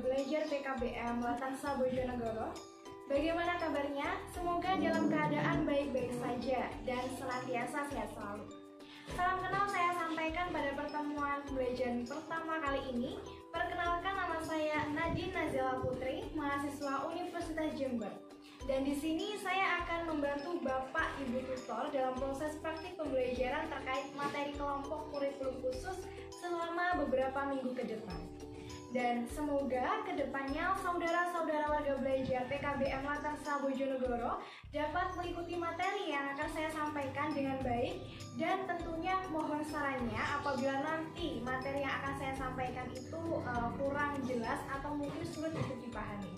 belajar PKBM Latansa Bojonegoro. Bagaimana kabarnya? Semoga dalam keadaan baik-baik saja dan senantiasa sehat selalu. Salam kenal saya sampaikan pada pertemuan pembelajaran pertama kali ini. Perkenalkan, nama saya Nadine Nazila Putri, mahasiswa Universitas Jember. Dan di sini saya akan membantu Bapak Ibu tutor dalam proses praktik pembelajaran terkait materi kelompok kurikulum khusus selama beberapa minggu ke depan. Dan semoga kedepannya saudara-saudara warga belajar PKBM Latansa Bojonegoro dapat mengikuti materi yang akan saya sampaikan dengan baik, dan tentunya mohon sarannya apabila nanti materi yang akan saya sampaikan itu kurang jelas atau mungkin sulit untuk dipahami.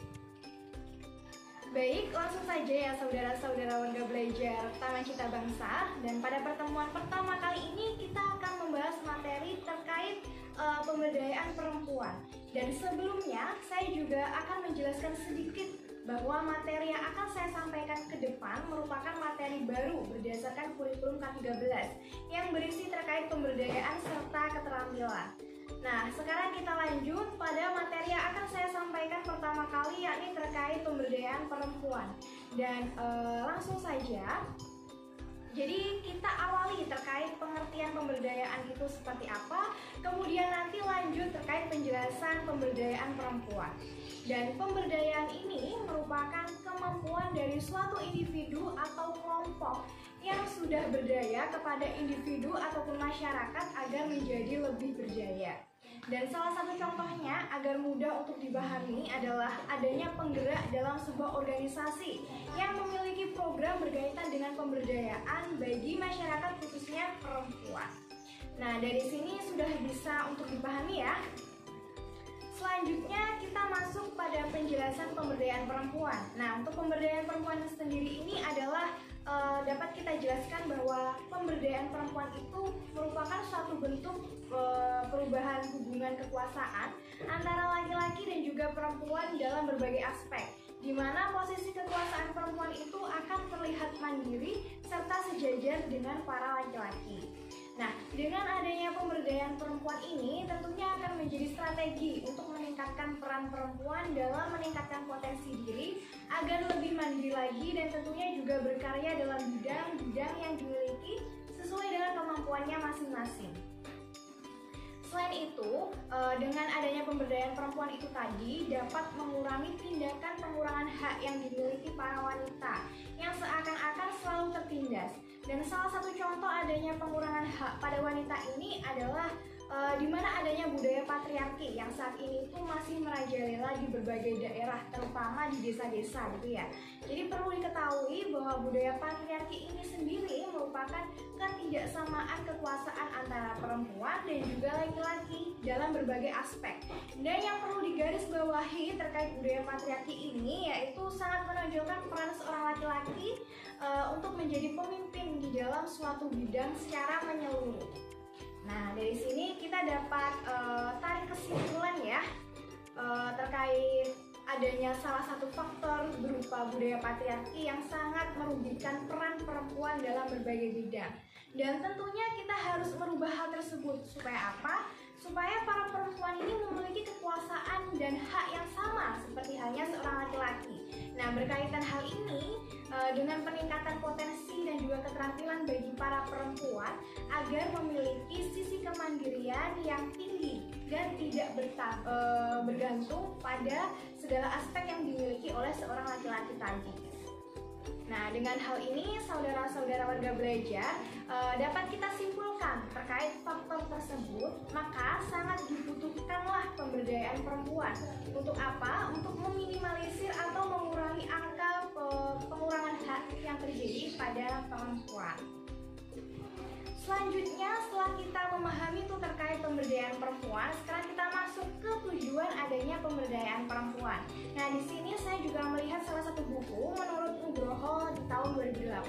Baik, langsung saja ya saudara-saudara warga belajar Taman Cita Bangsa. Dan pada pertemuan pertama kali ini kita akan membahas materi terkait pemberdayaan perempuan. Dan sebelumnya saya juga akan menjelaskan sedikit bahwa materi yang akan saya sampaikan ke depan merupakan materi baru berdasarkan kurikulum K13 yang berisi terkait pemberdayaan serta keterampilan. Nah, sekarang kita lanjut pada materi yang akan saya sampaikan pertama kali, yakni terkait pemberdayaan perempuan. Dan langsung saja, jadi kita awali terkait pengertian pemberdayaan itu seperti apa, kemudian nanti lanjut terkait penjelasan pemberdayaan perempuan. Dan pemberdayaan ini merupakan kemampuan dari suatu individu atau kelompok yang sudah berdaya kepada individu ataupun masyarakat agar menjadi lebih berdaya. Dan salah satu contohnya agar mudah untuk dipahami adalah adanya penggerak dalam sebuah organisasi yang memiliki program berkaitan dengan pemberdayaan bagi masyarakat khususnya perempuan. Nah, dari sini sudah bisa untuk dipahami ya. Selanjutnya kita masuk pada penjelasan pemberdayaan perempuan. Nah, untuk pemberdayaan perempuan sendiri ini adalah dapat kita jelaskan bahwa pemberdayaan perempuan itu merupakan suatu bentuk perubahan hubungan kekuasaan antara laki-laki dan juga perempuan dalam berbagai aspek, di mana posisi kekuasaan perempuan itu akan terlihat mandiri serta sejajar dengan para laki-laki. Nah, dengan adanya pemberdayaan perempuan ini tentunya akan menjadi strategi untuk meningkatkan peran perempuan dalam meningkatkan potensi diri agar lebih mandiri lagi, dan tentunya juga berkarya dalam bidang-bidang yang dimiliki sesuai dengan kemampuannya masing-masing. Selain itu, dengan adanya pemberdayaan perempuan itu tadi dapat mengurangi tindakan pengurangan hak yang dimiliki para wanita yang seakan-akan selalu tertindas. Dan salah satu contoh adanya pengurangan hak pada wanita ini adalah di mana adanya budaya patriarki yang saat ini itu masih merajalela di berbagai daerah, terutama di desa-desa gitu ya. Jadi perlu diketahui bahwa budaya patriarki ini sendiri merupakan ketidaksamaan kekuasaan antara perempuan dan juga laki-laki dalam berbagai aspek. Dan yang perlu digarisbawahi terkait budaya patriarki ini yaitu sangat menonjolkan peran seorang laki-laki untuk menjadi pemimpin di dalam suatu bidang secara menyeluruh. Nah, dari sini kita dapat tarik kesimpulan ya terkait adanya salah satu faktor berupa budaya patriarki yang sangat merugikan peran perempuan dalam berbagai bidang. Dan tentunya kita harus merubah hal tersebut. Supaya apa? Supaya para perempuan ini memiliki kekuasaan dan hak yang sama seperti halnya seorang laki-laki. Nah, berkaitan hal ini dengan peningkatan potensi dan juga keterampilan bagi para perempuan agar memiliki sisi kemandirian yang tinggi dan tidak bergantung pada segala aspek yang dimiliki oleh seorang laki-laki tadi. Nah, dengan hal ini saudara-saudara warga belajar dapat kita simpulkan terkait faktor tersebut, maka sangat dibutuhkanlah pemberdayaan perempuan. Untuk apa? Untuk meminimalisir atau mengurangi angka pengurangan hak yang terjadi pada perempuan. Selanjutnya, setelah kita memahami itu terkait pemberdayaan perempuan, sekarang kita masuk ke tujuan adanya pemberdayaan perempuan. Nah, di sini saya juga melihat salah satu buku menurut Nugroho di tahun 2008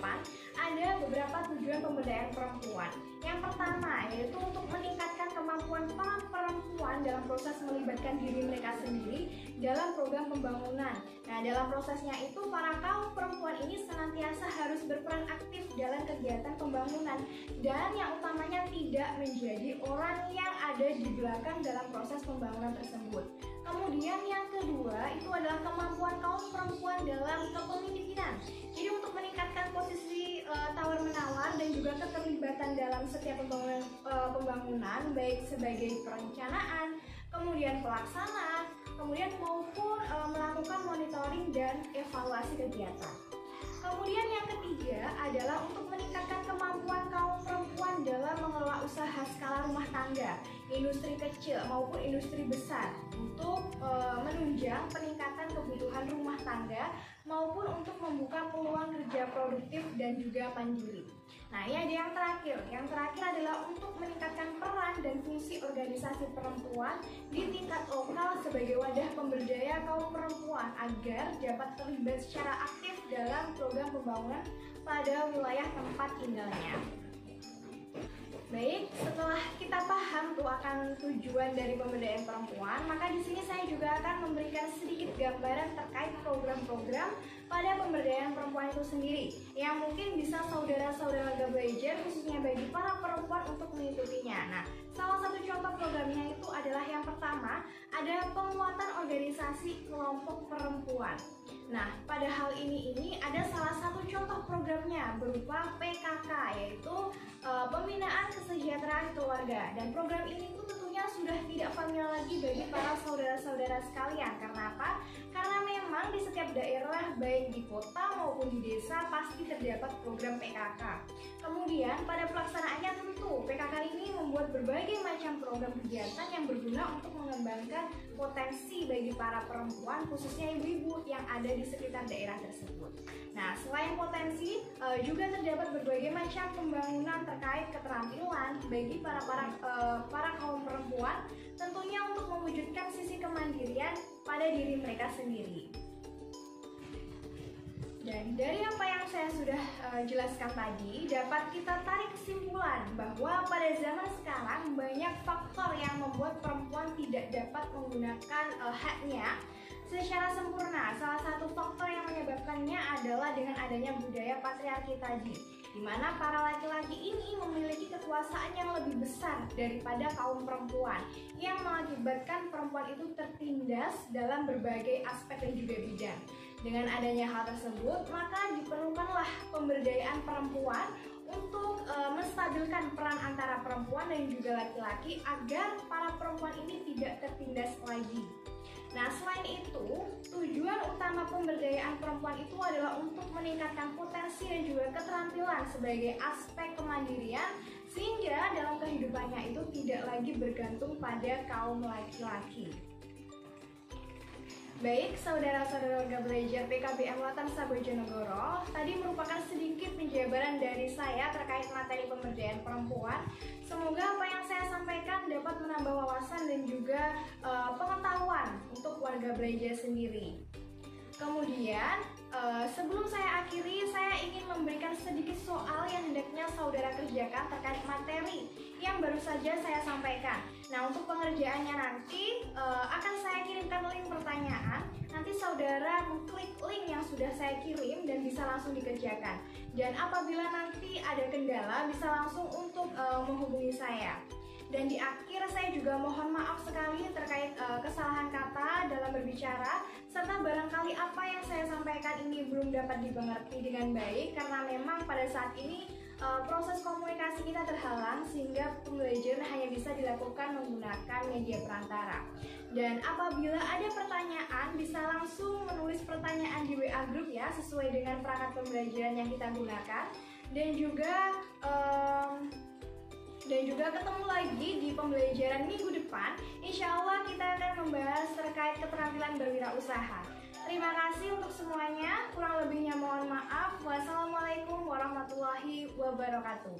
ada beberapa tujuan pemberdayaan perempuan. Yang pertama yaitu untuk meningkatkan kemampuan para perempuan dalam proses melibatkan diri mereka sendiri dalam program pembangunan. Nah, dalam prosesnya itu para kaum perempuan ini senantiasa harus berperan aktif dalam kegiatan pembangunan dan yang utamanya tidak menjadi orang yang ada di belakang dalam proses pembangunan tersebut. Kemudian yang kedua itu adalah kemampuan kaum perempuan dalam kepemimpinan. Jadi untuk meningkatkan posisi tawar-menawar dan juga keterlibatan dalam setiap pembangunan baik sebagai perencanaan, kemudian pelaksanaan, kemudian maupun melakukan monitoring dan evaluasi kegiatan. Kemudian yang ketiga adalah untuk meningkatkan kemampuan kaum perempuan dalam mengelola usaha skala rumah tangga, industri kecil maupun industri besar untuk menunjang peningkatan kebutuhan rumah tangga maupun untuk membuka peluang kerja produktif dan juga mandiri. Nah, ini ada yang terakhir. Yang terakhir adalah untuk meningkatkan peran dan fungsi organisasi perempuan di tingkat lokal sebagai wadah pemberdaya kaum perempuan agar dapat terlibat secara aktif dalam program pembangunan pada wilayah tempat tinggalnya. Baik, setelah kita paham tuh akan tujuan dari pemberdayaan perempuan, maka di sini saya juga akan memberikan sedikit gambaran terkait program-program pada pemberdayaan perempuan itu sendiri yang mungkin bisa saudara-saudara Warga Belajar khususnya bagi para perempuan untuk mengikutinya. Nah, salah satu contoh programnya itu adalah yang pertama, ada penguatan organisasi kelompok perempuan. Nah, pada hal ini ada salah satu contoh programnya berupa PKK, yaitu pembinaan kesejahteraan keluarga. Dan program ini pun tentunya sudah tidak familiar lagi bagi para saudara-saudara sekalian. Karena apa? Karena memang di setiap daerah, baik di kota maupun di desa, pasti terdapat program PKK. Kemudian pada pelaksanaannya tentu PKK ini membuat berbagai macam program kegiatan yang berguna untuk mengembangkan potensi bagi para perempuan, khususnya ibu-ibu yang ada di sekitar daerah tersebut. Nah, selain potensi, juga terdapat berbagai macam pembangunan terkait keterampilan bagi para kaum perempuan, tentunya untuk mewujudkan sisi kemandirian pada diri mereka sendiri. Dan dari apa yang saya sudah jelaskan tadi, dapat kita tarik kesimpulan bahwa pada zaman sekarang banyak faktor yang membuat perempuan tidak dapat menggunakan haknya secara sempurna. Salah satu faktor yang menyebabkannya adalah dengan adanya budaya patriarki tadi, di mana para laki-laki ini memiliki kekuasaan yang lebih besar daripada kaum perempuan, yang mengakibatkan perempuan itu tertindas dalam berbagai aspek dan juga bidang. Dengan adanya hal tersebut, maka diperlukanlah pemberdayaan perempuan untuk menstabilkan peran antara perempuan dan juga laki-laki agar para perempuan ini tidak tertindas lagi. Nah, selain itu, tujuan utama pemberdayaan perempuan itu adalah untuk meningkatkan potensi dan juga keterampilan sebagai aspek kemandirian, sehingga dalam kehidupannya itu tidak lagi bergantung pada kaum laki-laki. Baik, saudara-saudara Warga Belajar PKBM Latansa Bojonegoro, tadi merupakan sedikit penjabaran dari saya terkait materi pemberdayaan perempuan. Semoga apa yang saya sampaikan dapat menambah wawasan dan juga pengetahuan untuk Warga Belajar sendiri. Kemudian, sebelum saya akhiri, saya ingin memberikan sedikit soal yang hendaknya saudara kerjakan terkait materi yang baru saja saya sampaikan. Nah, untuk pengerjaannya nanti akan saya kirimkan link pertanyaan. Nanti saudara mengklik link yang sudah saya kirim dan bisa langsung dikerjakan. Dan apabila nanti ada kendala, bisa langsung untuk menghubungi saya. Dan di akhir saya juga mohon maaf sekali terkait kesalahan kata dalam berbicara, serta barangkali apa yang saya sampaikan ini belum dapat dimengerti dengan baik karena memang pada saat ini proses komunikasi kita terhalang sehingga pembelajaran hanya bisa dilakukan menggunakan media perantara. Dan apabila ada pertanyaan, bisa langsung menulis pertanyaan di WA group ya, sesuai dengan perangkat pembelajaran yang kita gunakan. Dan juga ketemu lagi di pembelajaran minggu depan. Insya Allah kita akan membahas terkait keterampilan berwirausaha. Terima kasih untuk semuanya. Kurang lebihnya mohon maaf. Wassalamualaikum warahmatullahi wabarakatuh.